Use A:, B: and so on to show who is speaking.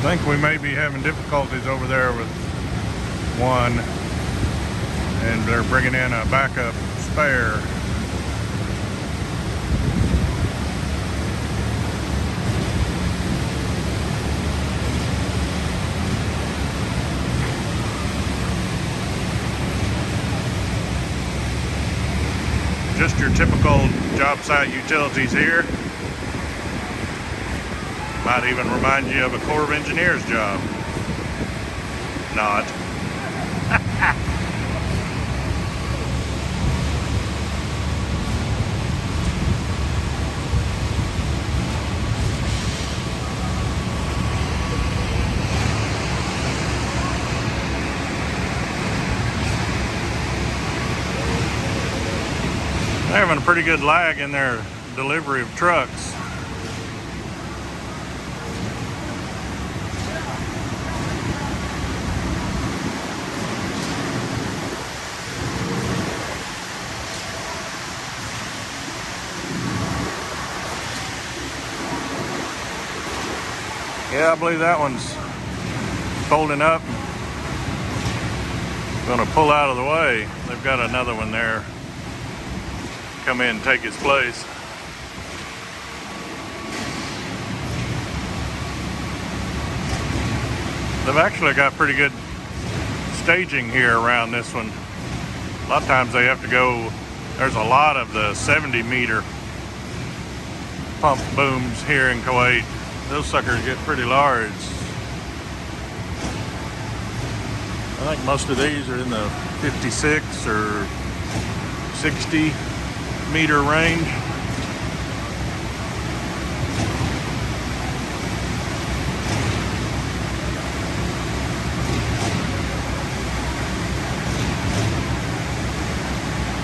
A: I think we may be having difficulties over there with one, and they're bringing in a backup spare. Just your typical job site utilities here. Might even remind you of a Corps of Engineers job. Not. They're having a pretty good lag in their delivery of trucks. Yeah, I believe that one's folding up. Gonna pull out of the way. They've got another one there. Come in and take its place. They've actually got pretty good staging here around this one. A lot of times they have to go, there's a lot of the 70-meter pump booms here in Kuwait. Those suckers get pretty large. I think most of these are in the 56 or 60 meter range.